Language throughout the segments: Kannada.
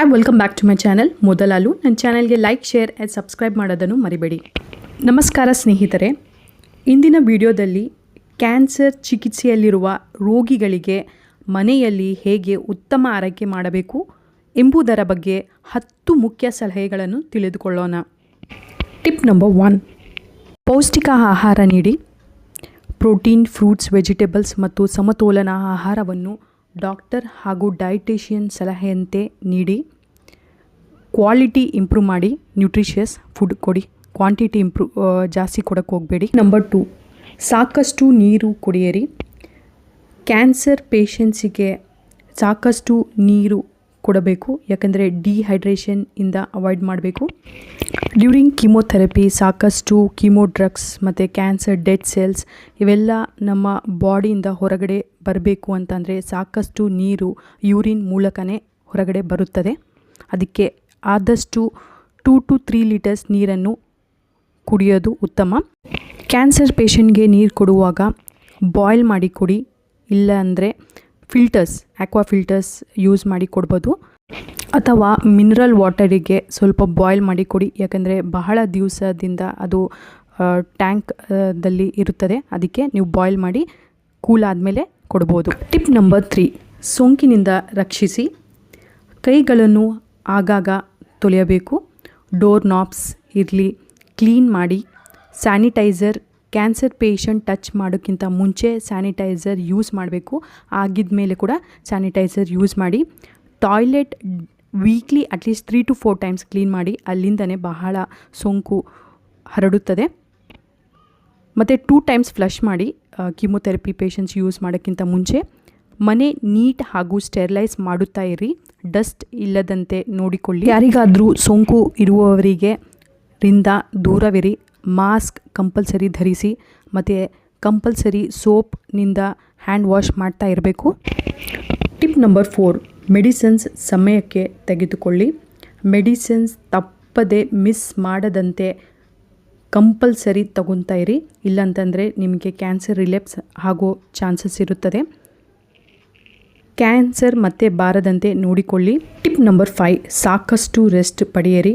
Hi, welcome back to my channel. ಮೊದಲು ನನ್ನ ಚಾನಲ್ಗೆ ಲೈಕ್, ಶೇರ್ ಆ್ಯಂಡ್ ಸಬ್ಸ್ಕ್ರೈಬ್ ಮಾಡೋದನ್ನು ಮರಿಬೇಡಿ. ನಮಸ್ಕಾರ ಸ್ನೇಹಿತರೆ, ಇಂದಿನ ವಿಡಿಯೋದಲ್ಲಿ ಕ್ಯಾನ್ಸರ್ ಚಿಕಿತ್ಸೆಯಲ್ಲಿರುವ ರೋಗಿಗಳಿಗೆ ಮನೆಯಲ್ಲಿ ಹೇಗೆ ಉತ್ತಮ ಆರೈಕೆ ಮಾಡಬೇಕು ಎಂಬುದರ ಬಗ್ಗೆ 10 ಮುಖ್ಯ ಸಲಹೆಗಳನ್ನು ತಿಳಿದುಕೊಳ್ಳೋಣ. ಟಿಪ್ ನಂಬರ್ 1, ಪೌಷ್ಟಿಕ ಆಹಾರ ನೀಡಿ. ಪ್ರೋಟೀನ್, ಫ್ರೂಟ್ಸ್, ವೆಜಿಟೇಬಲ್ಸ್ ಮತ್ತು ಸಮತೋಲನ ಆಹಾರವನ್ನು ಡಾಕ್ಟರ್ ಹಾಗೂ ಡಯಟಿಷಿಯನ್ ಸಲಹೆಯಂತೆ ನೀಡಿ. ಕ್ವಾಲಿಟಿ ಇಂಪ್ರೂವ್ ಮಾಡಿ, ನ್ಯೂಟ್ರಿಷಿಯಸ್ ಫುಡ್ ಕೊಡಿ. ಕ್ವಾಂಟಿಟಿ ಜಾಸ್ತಿ ಕೊಡೋಕ್ಕೆ ಹೋಗಬೇಡಿ. ನಂಬರ್ 2, ಸಾಕಷ್ಟು ನೀರು ಕುಡಿಯಿರಿ. ಕ್ಯಾನ್ಸರ್ ಪೇಷಂಟ್ಸಿಗೆ ಸಾಕಷ್ಟು ನೀರು ಕೊಡಬೇಕು, ಯಾಕಂದರೆ ಡಿಹೈಡ್ರೇಷನ್ ಇಂದ ಅವಾಯ್ಡ್ ಮಾಡಬೇಕು. ಡ್ಯೂರಿಂಗ್ ಕೀಮೋಥೆರಪಿ ಸಾಕಷ್ಟು ಕೀಮೋ ಡ್ರಗ್ಸ್ ಮತ್ತು ಕ್ಯಾನ್ಸರ್ ಡೆಡ್ ಸೆಲ್ಸ್ ಇವೆಲ್ಲ ನಮ್ಮ ಬಾಡಿಯಿಂದ ಹೊರಗಡೆ ಬರಬೇಕು ಅಂತಂದರೆ ಸಾಕಷ್ಟು ನೀರು ಯೂರಿನ್ ಮೂಲಕನೇ ಹೊರಗಡೆ ಬರುತ್ತದೆ. ಅದಕ್ಕೆ ಆದಷ್ಟು 2 to 3 ಲೀಟರ್ಸ್ ನೀರನ್ನು ಕುಡಿಯೋದು ಉತ್ತಮ. ಕ್ಯಾನ್ಸರ್ ಪೇಷಂಟ್ಗೆ ನೀರು ಕೊಡುವಾಗ ಬಾಯ್ಲ್ ಮಾಡಿ ಕೊಡಿ, ಇಲ್ಲ ಅಂದರೆ ಫಿಲ್ಟರ್ಸ್, ಆಕ್ವಾ ಫಿಲ್ಟರ್ಸ್ ಯೂಸ್ ಮಾಡಿ ಕೊಡ್ಬೋದು, ಅಥವಾ ಮಿನರಲ್ ವಾಟರಿಗೆ ಸ್ವಲ್ಪ ಬಾಯ್ಲ್ ಮಾಡಿ ಕೊಡಿ. ಯಾಕಂದರೆ ಬಹಳ ದಿವಸದಿಂದ ಅದು ಟ್ಯಾಂಕ್ದಲ್ಲಿ ಇರುತ್ತದೆ, ಅದಕ್ಕೆ ನೀವು ಬಾಯ್ಲ್ ಮಾಡಿ ಕೂಲ್ ಆದಮೇಲೆ ಕೊಡ್ಬೋದು. ಟಿಪ್ ನಂಬರ್ 3, ಸೋಂಕಿನಿಂದ ರಕ್ಷಿಸಿ. ಕೈಗಳನ್ನು ಆಗಾಗ ತೊಳೆಯಬೇಕು. ಡೋರ್ ನಾಬ್ಸ್ ಇರಲಿ ಕ್ಲೀನ್ ಮಾಡಿ. ಸ್ಯಾನಿಟೈಸರ್, ಕ್ಯಾನ್ಸರ್ ಪೇಷಂಟ್ ಟಚ್ ಮಾಡೋಕ್ಕಿಂತ ಮುಂಚೆ ಸ್ಯಾನಿಟೈಸರ್ ಯೂಸ್ ಮಾಡಬೇಕು, ಆಗಿದ ಮೇಲೆ ಕೂಡ ಸ್ಯಾನಿಟೈಸರ್ ಯೂಸ್ ಮಾಡಿ. Toilet weekly at least 3 to 4 times clean ಮಾಡಿ, ಅಲ್ಲಿಂದನೇ ಬಹಳ ಸೋಂಕು ಹರಡುತ್ತದೆ. ಮತ್ತು 2 ಟೈಮ್ಸ್ ಫ್ಲಶ್ ಮಾಡಿ ಕೀಮೋಥೆರಪಿ ಪೇಷಂಟ್ಸ್ ಯೂಸ್ ಮಾಡೋಕ್ಕಿಂತ ಮುಂಚೆ. ಮನೆ ನೀಟ್ ಹಾಗೂ ಸ್ಟೆರಿಲೈಸ್ ಮಾಡುತ್ತಾ ಇರಿ, ಡಸ್ಟ್ ಇಲ್ಲದಂತೆ ನೋಡಿಕೊಳ್ಳಿ. ಯಾರಿಗಾದರೂ ಸೋಂಕು ಇರುವವರಿಗೆ ದೂರವಿರಿ. ಮಾಸ್ಕ್ ಕಂಪಲ್ಸರಿ ಧರಿಸಿ ಮತ್ತು ಕಂಪಲ್ಸರಿ ಸೋಪ್ನಿಂದ ಹ್ಯಾಂಡ್ ವಾಶ್ ಮಾಡ್ತಾ ಇರಬೇಕು. ಟಿಪ್ ನಂಬರ್ 4, ಮೆಡಿಸಿನ್ಸ್ ಸಮಯಕ್ಕೆ ತೆಗೆದುಕೊಳ್ಳಿ. ಮೆಡಿಸಿನ್ಸ್ ತಪ್ಪದೆ ಮಿಸ್ ಮಾಡದಂತೆ ಕಂಪಲ್ಸರಿ ತಗೊತಾ ಇರಿ, ಇಲ್ಲಾಂತಂದರೆ ನಿಮಗೆ ಕ್ಯಾನ್ಸರ್ ರಿಲೆಪ್ಸ್ ಆಗೋ ಚಾನ್ಸಸ್ ಇರುತ್ತದೆ. ಕ್ಯಾನ್ಸರ್ ಮತ್ತೆ ಬಾರದಂತೆ ನೋಡಿಕೊಳ್ಳಿ. ಟಿಪ್ ನಂಬರ್ 5, ಸಾಕಷ್ಟು ರೆಸ್ಟ್ ಪಡೆಯಿರಿ.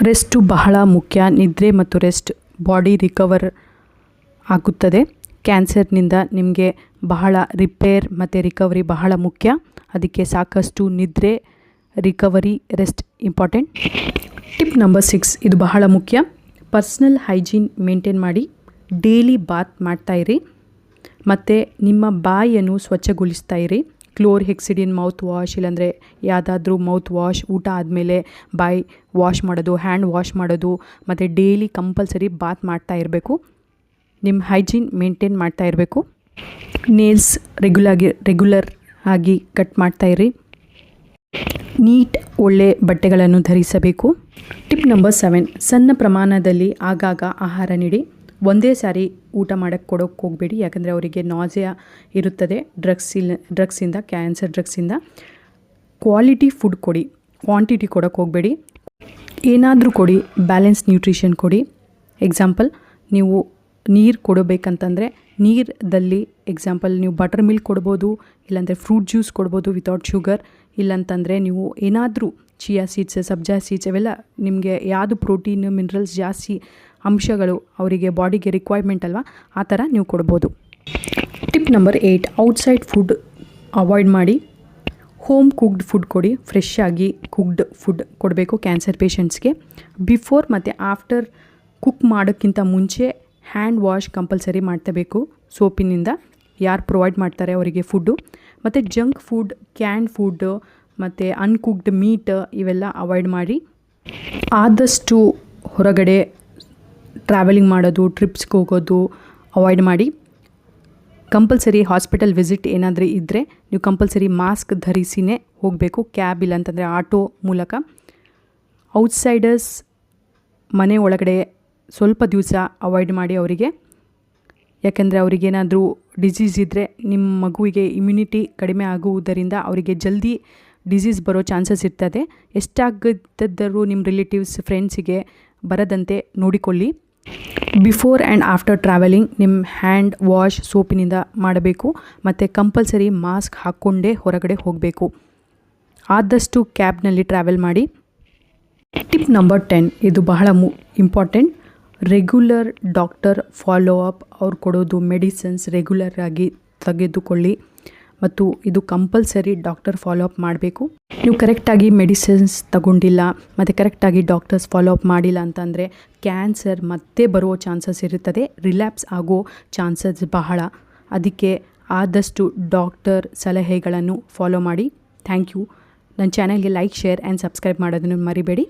ರೆಸ್ಟು ಬಹಳ ಮುಖ್ಯ. ನಿದ್ರೆ ಮತ್ತು ರೆಸ್ಟ್ ಬಾಡಿ ರಿಕವರ್ ಆಗುತ್ತದೆ. ಕ್ಯಾನ್ಸರ್ನಿಂದ ನಿಮಗೆ ಬಹಳ ರಿಪೇರ್ ಮತ್ತು ರಿಕವರಿ ಬಹಳ ಮುಖ್ಯ. ಅದಕ್ಕೆ ಸಾಕಷ್ಟು ನಿದ್ರೆ, recovery, rest important. Tip number 6, ಇದು ಬಹಳ ಮುಖ್ಯ. ಪರ್ಸ್ನಲ್ ಹೈಜೀನ್ ಮೇಂಟೈನ್ ಮಾಡಿ. ಡೈಲಿ ಬಾತ್ ಮಾಡ್ತಾಯಿರಿ ಮತ್ತು ನಿಮ್ಮ ಬಾಯಿಯನ್ನು ಸ್ವಚ್ಛಗೊಳಿಸ್ತಾ ಇರಿ. ಕ್ಲೋರ್ಹೆಕ್ಸಿಡಿನ್ ಮೌತ್ ವಾಶ್, ಇಲ್ಲಾಂದರೆ ಯಾವುದಾದ್ರೂ ಮೌತ್ ವಾಶ್, ಊಟ ಆದಮೇಲೆ ಬಾಯಿ ವಾಶ್ ಮಾಡೋದು, ಹ್ಯಾಂಡ್ ವಾಶ್ ಮಾಡೋದು, ಮತ್ತು ಡೈಲಿ ಕಂಪಲ್ಸರಿ ಬಾತ್ ಮಾಡ್ತಾ ಇರಬೇಕು. ನಿಮ್ಮ ಹೈಜೀನ್ ಮೇಂಟೈನ್ ಮಾಡ್ತಾ ಇರಬೇಕು. ನೇಲ್ಸ್ ರೆಗ್ಯುಲರ್ ಆಗಿ ಕಟ್ ಮಾಡ್ತಾಯಿರಿ. ನೀಟ್ ಒಳ್ಳೆ ಬಟ್ಟೆಗಳನ್ನು ಧರಿಸಬೇಕು. ಟಿಪ್ ನಂಬರ್ 7, ಸಣ್ಣ ಪ್ರಮಾಣದಲ್ಲಿ ಆಗಾಗ ಆಹಾರ ನೀಡಿ. ಒಂದೇ ಸಾರಿ ಊಟ ಮಾಡೋಕ್ಕೆ ಕೊಡೋಕ್ಕೆ ಹೋಗಬೇಡಿ, ಯಾಕಂದರೆ ಅವರಿಗೆ ನಾಸಿಯಾ ಇರುತ್ತದೆ ಡ್ರಗ್ಸಿಂದ, ಕ್ಯಾನ್ಸರ್ ಡ್ರಗ್ಸಿಂದ. ಕ್ವಾಲಿಟಿ ಫುಡ್ ಕೊಡಿ, ಕ್ವಾಂಟಿಟಿ ಕೊಡೋಕ್ಕೆ ಹೋಗಬೇಡಿ. ಏನಾದರೂ ಕೊಡಿ, ಬ್ಯಾಲೆನ್ಸ್ ನ್ಯೂಟ್ರಿಷನ್ ಕೊಡಿ. ಎಕ್ಸಾಂಪಲ್, ನೀವು ನೀರು ಕೊಡಬೇಕಂತಂದರೆ ನೀರಲ್ಲಿ ಎಕ್ಸಾಂಪಲ್ ನೀವು ಬಟರ್ ಮಿಲ್ಕ್ ಕೊಡ್ಬೋದು, ಇಲ್ಲಾಂದರೆ ಫ್ರೂಟ್ ಜ್ಯೂಸ್ ಕೊಡ್ಬೋದು ವಿತೌಟ್ ಶುಗರ್. ಇಲ್ಲಾಂತಂದರೆ ನೀವು ಏನಾದರೂ ಚಿಯಾ ಸೀಡ್ಸ್, ಸಬ್ಜಾ ಸೀಡ್ಸ್ ಇವೆಲ್ಲ ನಿಮಗೆ ಯಾವುದು ಪ್ರೋಟೀನ್, ಮಿನರಲ್ಸ್ ಜಾಸ್ತಿ ಅಂಶಗಳು ಅವರಿಗೆ ಬಾಡಿಗೆ ರಿಕ್ವೈರ್ಮೆಂಟ್ ಅಲ್ವಾ, ಆ ಥರ ನೀವು ಕೊಡ್ಬೋದು. Tip number 8, outside food avoid ಮಾಡಿ. ಹೋಮ್ ಕುಕ್ಡ್ ಫುಡ್ ಕೊಡಿ. ಫ್ರೆಶ್ ಆಗಿ ಕುಕ್ಡ್ ಫುಡ್ ಕೊಡಬೇಕು ಕ್ಯಾನ್ಸರ್ ಪೇಷಂಟ್ಸ್ಗೆ. ಬಿಫೋರ್ ಮತ್ತು ಆಫ್ಟರ್ ಕುಕ್ ಮಾಡೋಕ್ಕಿಂತ ಮುಂಚೆ ಹ್ಯಾಂಡ್ ವಾಶ್ ಕಂಪಲ್ಸರಿ ಮಾಡ್ತಬೇಕು ಸೋಪಿನಿಂದ. ಯಾರು ಪ್ರೊವೈಡ್ ಮಾಡ್ತಾರೆ ಅವರಿಗೆ ಫುಡ್ಡು. ಮತ್ತು ಜಂಕ್ ಫುಡ್, ಕ್ಯಾನ್ ಫುಡ್ ಮತ್ತು ಅನ್ಕುಕ್ಡ್ ಮೀಟ್ ಇವೆಲ್ಲ ಅವಾಯ್ಡ್ ಮಾಡಿ. ಆದಷ್ಟು ಹೊರಗಡೆ ಟ್ರಾವೆಲಿಂಗ್ ಮಾಡೋದು, ಟ್ರಿಪ್ಸ್ಗೆ ಹೋಗೋದು ಅವಾಯ್ಡ್ ಮಾಡಿ. ಕಂಪಲ್ಸರಿ ಹಾಸ್ಪಿಟಲ್ ವಿಸಿಟ್ ಏನಾದರೂ ಇದ್ದರೆ ನೀವು ಕಂಪಲ್ಸರಿ ಮಾಸ್ಕ್ ಧರಿಸಿನೇ ಹೋಗಬೇಕು, ಕ್ಯಾಬ್ ಇಲ್ಲಾಂತಂದರೆ ಆಟೋ ಮೂಲಕ. ಔಟ್ಸೈಡರ್ಸ್ ಮನೆ ಒಳಗಡೆ ಸ್ವಲ್ಪ ದಿವಸ ಅವಾಯ್ಡ್ ಮಾಡಿ ಅವರಿಗೆ, ಯಾಕೆಂದರೆ ಅವರಿಗೇನಾದರೂ ಡಿಸೀಸ್ ಇದ್ದರೆ ನಿಮ್ಮ ಮಗುವಿಗೆ ಇಮ್ಯುನಿಟಿ ಕಡಿಮೆ ಆಗುವುದರಿಂದ ಅವರಿಗೆ ಜಲ್ದಿ ಡಿಸೀಸ್ ಬರೋ ಚಾನ್ಸಸ್ ಇರ್ತದೆ. ಎಷ್ಟಾಗದಿದ್ದರೂ ನಿಮ್ಮ ರಿಲೇಟಿವ್ಸ್, ಫ್ರೆಂಡ್ಸಿಗೆ ಬರದಂತೆ ನೋಡಿಕೊಳ್ಳಿ. ಬಿಫೋರ್ ಆ್ಯಂಡ್ ಆಫ್ಟರ್ ಟ್ರಾವೆಲಿಂಗ್ ನಿಮ್ಮ ಹ್ಯಾಂಡ್ ವಾಶ್ ಸೋಪಿನಿಂದ ಮಾಡಬೇಕು ಮತ್ತು ಕಂಪಲ್ಸರಿ ಮಾಸ್ಕ್ ಹಾಕ್ಕೊಂಡೇ ಹೊರಗಡೆ ಹೋಗಬೇಕು. ಆದಷ್ಟು ಕ್ಯಾಬ್ನಲ್ಲಿ ಟ್ರಾವೆಲ್ ಮಾಡಿ. ಟಿಪ್ ನಂಬರ್ 10, ಇದು ಬಹಳ important. Regular doctor follow up. ಅವ್ರು ಕೊಡೋದು ಮೆಡಿಸಿನ್ಸ್ ರೆಗ್ಯುಲರ್ ಆಗಿ ತೆಗೆದುಕೊಳ್ಳಿ ಮತ್ತು ಇದು ಕಂಪಲ್ಸರಿ ಡಾಕ್ಟರ್ ಫಾಲೋ ಅಪ್ ಮಾಡಬೇಕು. ನೀವು ಕರೆಕ್ಟಾಗಿ ಮೆಡಿಸಿನ್ಸ್ ತಗೊಂಡಿಲ್ಲ ಮತ್ತು ಕರೆಕ್ಟಾಗಿ ಡಾಕ್ಟರ್ಸ್ ಫಾಲೋ ಅಪ್ ಮಾಡಿಲ್ಲ ಅಂತಂದರೆ ಕ್ಯಾನ್ಸರ್ ಮತ್ತೆ ಬರುವ ಚಾನ್ಸಸ್ ಇರುತ್ತದೆ, ರಿಲ್ಯಾಪ್ಸ್ ಆಗೋ ಚಾನ್ಸಸ್ ಬಹಳ. ಅದಕ್ಕೆ ಆದಷ್ಟು ಡಾಕ್ಟರ್ ಸಲಹೆಗಳನ್ನು ಫಾಲೋ ಮಾಡಿ. Thank you. ನನ್ನ ಚಾನಲ್ಗೆ ಲೈಕ್, ಶೇರ್ ಆ್ಯಂಡ್ ಸಬ್ಸ್ಕ್ರೈಬ್ ಮಾಡೋದನ್ನು ಮರಿಬೇಡಿ.